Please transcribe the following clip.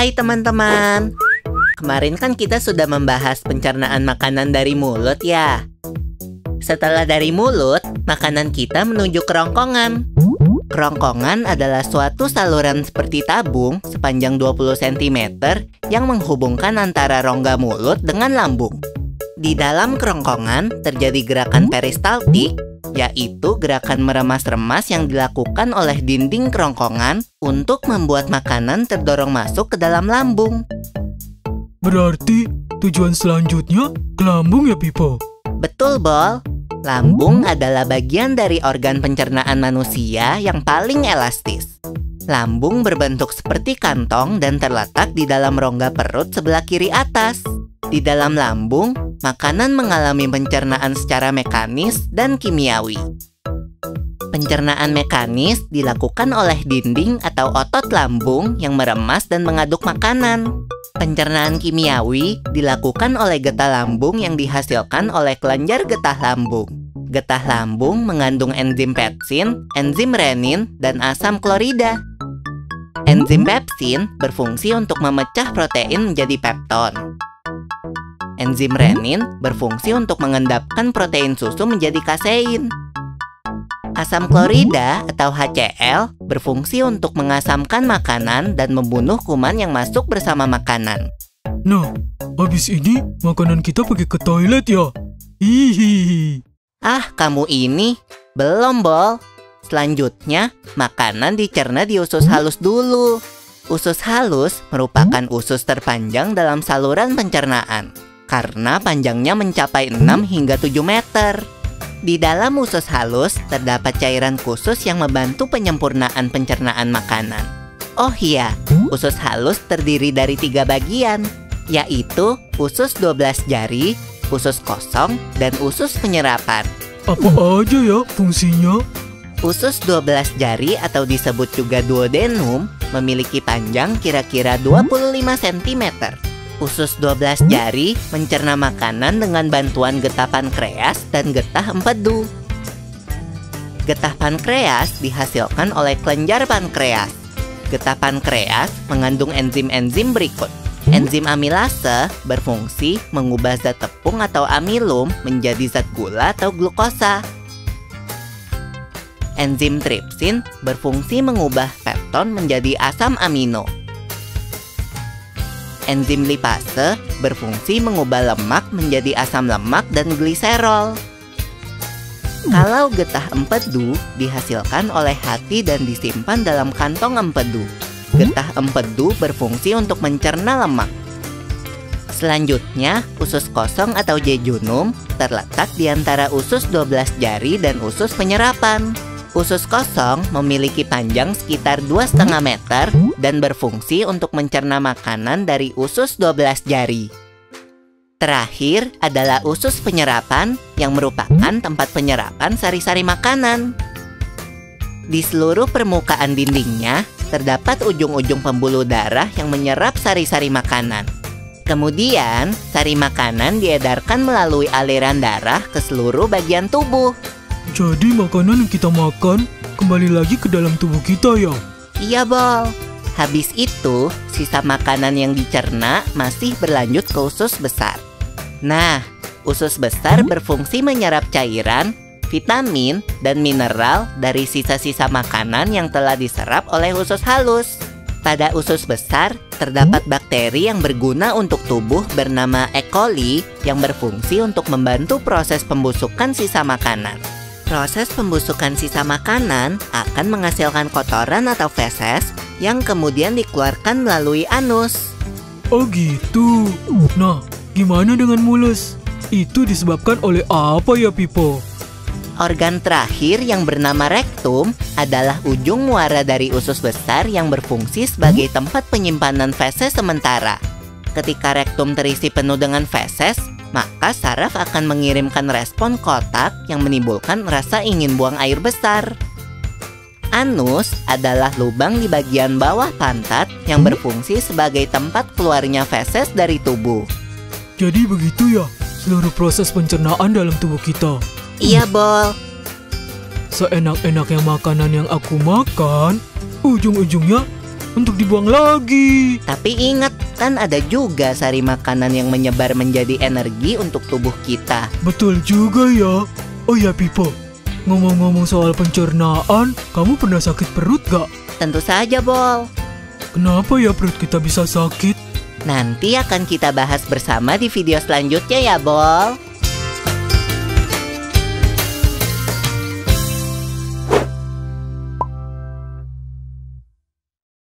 Hai teman-teman. Kemarin kan kita sudah membahas pencernaan makanan dari mulut ya. Setelah dari mulut, makanan kita menuju kerongkongan. Kerongkongan adalah suatu saluran seperti tabung sepanjang 20 cm yang menghubungkan antara rongga mulut dengan lambung. Di dalam kerongkongan terjadi gerakan peristaltik, yaitu gerakan meremas-remas yang dilakukan oleh dinding kerongkongan untuk membuat makanan terdorong masuk ke dalam lambung. Berarti tujuan selanjutnya ke lambung ya, Pipo? Betul, Bol. Lambung adalah bagian dari organ pencernaan manusia yang paling elastis. Lambung berbentuk seperti kantong dan terletak di dalam rongga perut sebelah kiri atas. Di dalam lambung, makanan mengalami pencernaan secara mekanis dan kimiawi. Pencernaan mekanis dilakukan oleh dinding atau otot lambung yang meremas dan mengaduk makanan. Pencernaan kimiawi dilakukan oleh getah lambung yang dihasilkan oleh kelenjar getah lambung. Getah lambung mengandung enzim pepsin, enzim renin, dan asam klorida. Enzim pepsin berfungsi untuk memecah protein menjadi pepton. Enzim renin berfungsi untuk mengendapkan protein susu menjadi kasein. Asam klorida atau HCl berfungsi untuk mengasamkan makanan dan membunuh kuman yang masuk bersama makanan. Nah, habis ini makanan kita pergi ke toilet ya? Hihihi. Ah, kamu ini belum, Bol. Selanjutnya, makanan dicerna di usus halus dulu. Usus halus merupakan usus terpanjang dalam saluran pencernaan, karena panjangnya mencapai 6 hingga 7 meter. Di dalam usus halus terdapat cairan khusus yang membantu penyempurnaan pencernaan makanan. Oh iya, usus halus terdiri dari 3 bagian, yaitu usus 12 jari, usus kosong, dan usus penyerapan. Apa aja ya fungsinya? Usus 12 jari atau disebut juga duodenum memiliki panjang kira-kira 25 cm. Usus 12 jari mencerna makanan dengan bantuan getah pankreas dan getah empedu. Getah pankreas dihasilkan oleh kelenjar pankreas. Getah pankreas mengandung enzim-enzim berikut. Enzim amilase berfungsi mengubah zat tepung atau amilum menjadi zat gula atau glukosa. Enzim tripsin berfungsi mengubah pepton menjadi asam amino. Enzim lipase berfungsi mengubah lemak menjadi asam lemak dan gliserol. Kalau getah empedu dihasilkan oleh hati dan disimpan dalam kantong empedu. Getah empedu berfungsi untuk mencerna lemak. Selanjutnya, usus kosong atau jejunum terletak di antara usus 12 jari dan usus penyerapan. Usus kosong memiliki panjang sekitar 2,5 meter dan berfungsi untuk mencerna makanan dari usus 12 jari. Terakhir adalah usus penyerapan yang merupakan tempat penyerapan sari-sari makanan. Di seluruh permukaan dindingnya terdapat ujung-ujung pembuluh darah yang menyerap sari-sari makanan. Kemudian, sari makanan diedarkan melalui aliran darah ke seluruh bagian tubuh. Jadi makanan yang kita makan kembali lagi ke dalam tubuh kita ya? Iya, Bol. Habis itu, sisa makanan yang dicerna masih berlanjut ke usus besar. Nah, usus besar berfungsi menyerap cairan, vitamin, dan mineral dari sisa-sisa makanan yang telah diserap oleh usus halus. Pada usus besar, terdapat bakteri yang berguna untuk tubuh bernama E. coli yang berfungsi untuk membantu proses pembusukan sisa makanan. Proses pembusukan sisa makanan akan menghasilkan kotoran atau feses yang kemudian dikeluarkan melalui anus. Oh gitu. Nah, gimana dengan mulus? Itu disebabkan oleh apa ya, Pipo? Organ terakhir yang bernama rektum adalah ujung muara dari usus besar yang berfungsi sebagai tempat penyimpanan feses sementara. Ketika rektum terisi penuh dengan feses, maka saraf akan mengirimkan respon kotak yang menimbulkan rasa ingin buang air besar. Anus adalah lubang di bagian bawah pantat yang berfungsi sebagai tempat keluarnya feses dari tubuh. Jadi begitu ya, seluruh proses pencernaan dalam tubuh kita. Iya, Bol. Seenak-enaknya makanan yang aku makan, ujung-ujungnya untuk dibuang lagi. Tapi ingat, kan ada juga sari makanan yang menyebar menjadi energi untuk tubuh kita. Betul juga ya. Oh ya Pipo, ngomong-ngomong soal pencernaan, kamu pernah sakit perut gak? Tentu saja, Bol. Kenapa ya perut kita bisa sakit? Nanti akan kita bahas bersama di video selanjutnya ya, Bol.